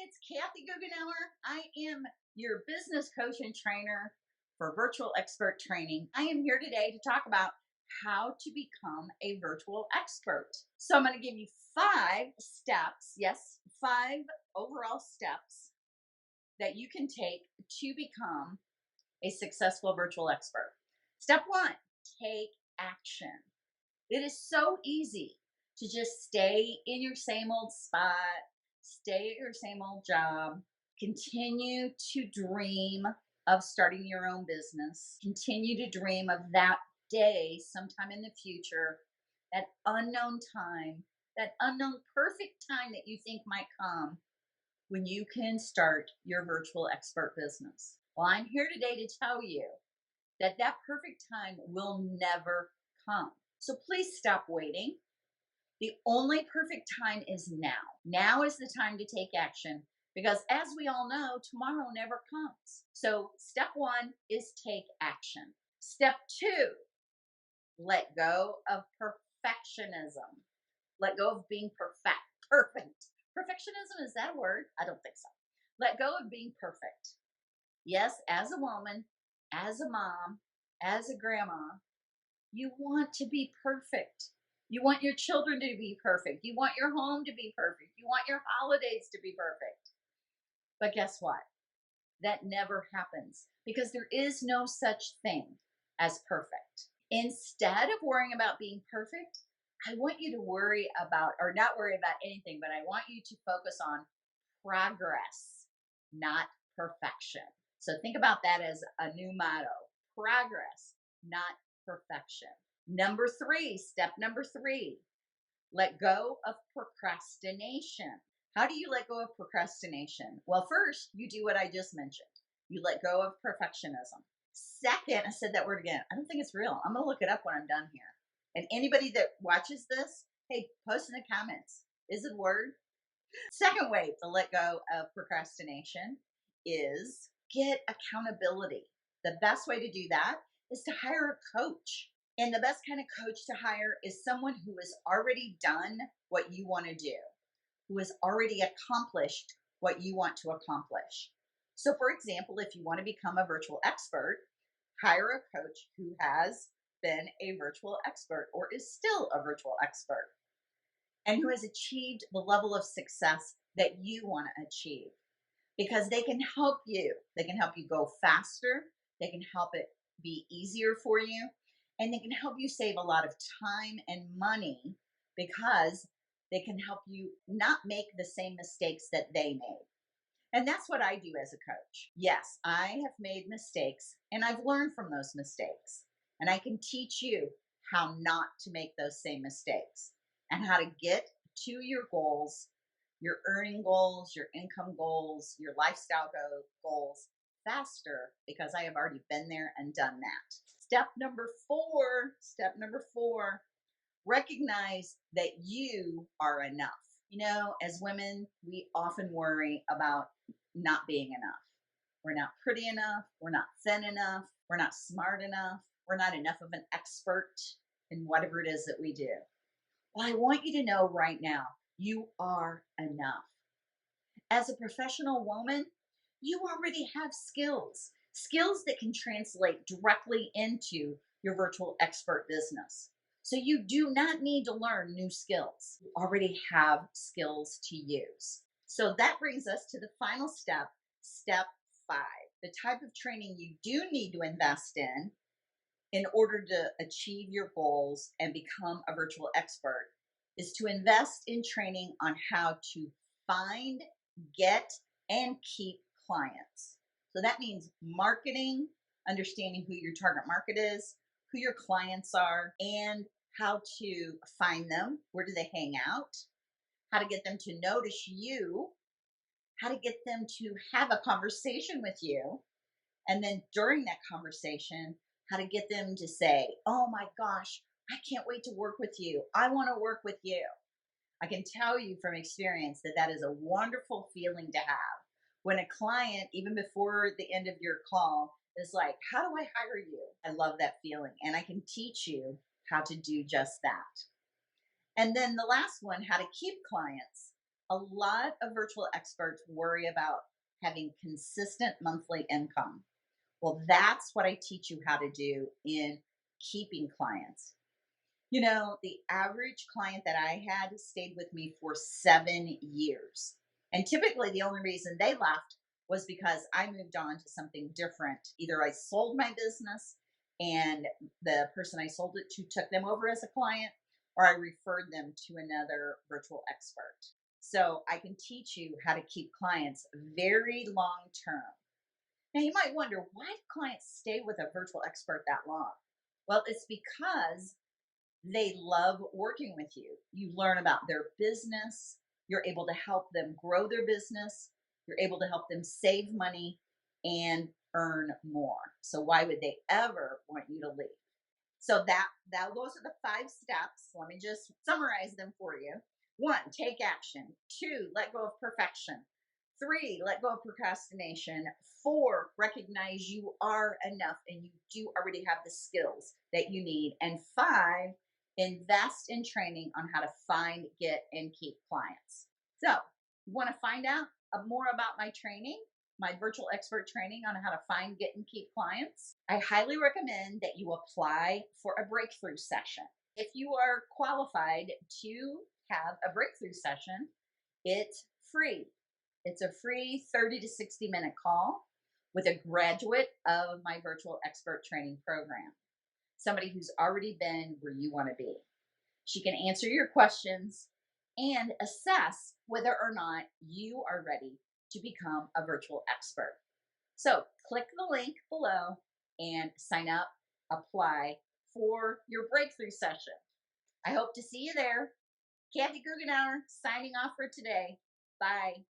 it's Kathy Goughenour. I am your business coach and trainer for virtual expert training. I am here today to talk about how to become a virtual expert. So I'm going to give you 5 steps, yes, 5 overall steps that you can take to become a successful virtual expert. Step 1, take action. It is so easy to just stay in your same old spot, stay at your same old job, continue to dream of starting your own business, continue to dream of that day sometime in the future, that unknown time, that unknown perfect time that you think might come when you can start your virtual expert business. Well, I'm here today to tell you that that perfect time will never come. So please stop waiting. The only perfect time is now. Now is the time to take action because, as we all know, tomorrow never comes. So step 1 is take action. Step 2, let go of perfectionism. Let go of being perfect. Perfectionism, is that a word? I don't think so. Let go of being perfect. Yes, as a woman, as a mom, as a grandma, you want to be perfect. You want your children to be perfect. You want your home to be perfect. You want your holidays to be perfect. But guess what? That never happens because there is no such thing as perfect. Instead of worrying about being perfect, I want you to worry about, or not worry about anything, but I want you to focus on progress, not perfection. So think about that as a new motto: progress, not perfection. Step number 3, let go of procrastination. How do you let go of procrastination? Well, first, you do what I just mentioned. You let go of perfectionism. Second, I said that word again. I don't think it's real. I'm going to look it up when I'm done here. And anybody that watches this, hey, post in the comments. Is it a word? Second way to let go of procrastination is get accountability. The best way to do that is to hire a coach. And the best kind of coach to hire is someone who has already done what you want to do, who has already accomplished what you want to accomplish. So, for example, if you want to become a virtual expert, hire a coach who has been a virtual expert or is still a virtual expert and who has achieved the level of success that you want to achieve, because they can help you. They can help you go faster. They can help it be easier for you. And they can help you save a lot of time and money because they can help you not make the same mistakes that they made. And that's what I do as a coach. Yes, I have made mistakes and I've learned from those mistakes. And I can teach you how not to make those same mistakes and how to get to your goals, your earning goals, your income goals, your lifestyle goals faster, because I have already been there and done that. Step number 4, recognize that you are enough. You know, as women, we often worry about not being enough. We're not pretty enough. We're not thin enough. We're not smart enough. We're not enough of an expert in whatever it is that we do. Well, I want you to know right now, you are enough. As a professional woman, you already have skills that can translate directly into your virtual expert business. So you do not need to learn new skills. You already have skills to use. So that brings us to the final step, step 5. The type of training you do need to invest in order to achieve your goals and become a virtual expert is to invest in training on how to find, get, and keep clients. So that means marketing, understanding who your target market is, who your clients are, and how to find them. Where do they hang out? How to get them to notice you, how to get them to have a conversation with you. And then during that conversation, how to get them to say, oh my gosh, I can't wait to work with you. I want to work with you. I can tell you from experience that that is a wonderful feeling to have when a client, even before the end of your call, is like, how do I hire you? I love that feeling. And I can teach you how to do just that. And then the last one, how to keep clients. A lot of virtual experts worry about having consistent monthly income. Well, that's what I teach you how to do in keeping clients. The average client that I had stayed with me for 7 years. And typically, the only reason they left was because I moved on to something different. Either I sold my business and the person I sold it to took them over as a client, or I referred them to another virtual expert. So I can teach you how to keep clients very long term. Now, you might wonder, why do clients stay with a virtual expert that long? Well, it's because they love working with you. You learn about their business. You're able to help them grow their business. You're able to help them save money and earn more. So why would they ever want you to leave? So that those are the 5 steps. Let me just summarize them for you. 1, take action. 2, let go of perfection. 3, let go of procrastination. 4, recognize you are enough and you do already have the skills that you need. And 5, invest in training on how to find, get, and keep clients. So, you want to find out more about my training, my virtual expert training on how to find, get, and keep clients? I highly recommend that you apply for a breakthrough session. If you are qualified to have a breakthrough session, it's free. It's a free 30 to 60-minute call with a graduate of my virtual expert training program, somebody who's already been where you want to be. She can answer your questions and assess whether or not you are ready to become a virtual expert. So click the link below and sign up, apply for your breakthrough session. I hope to see you there. Kathy Goughenour signing off for today. Bye.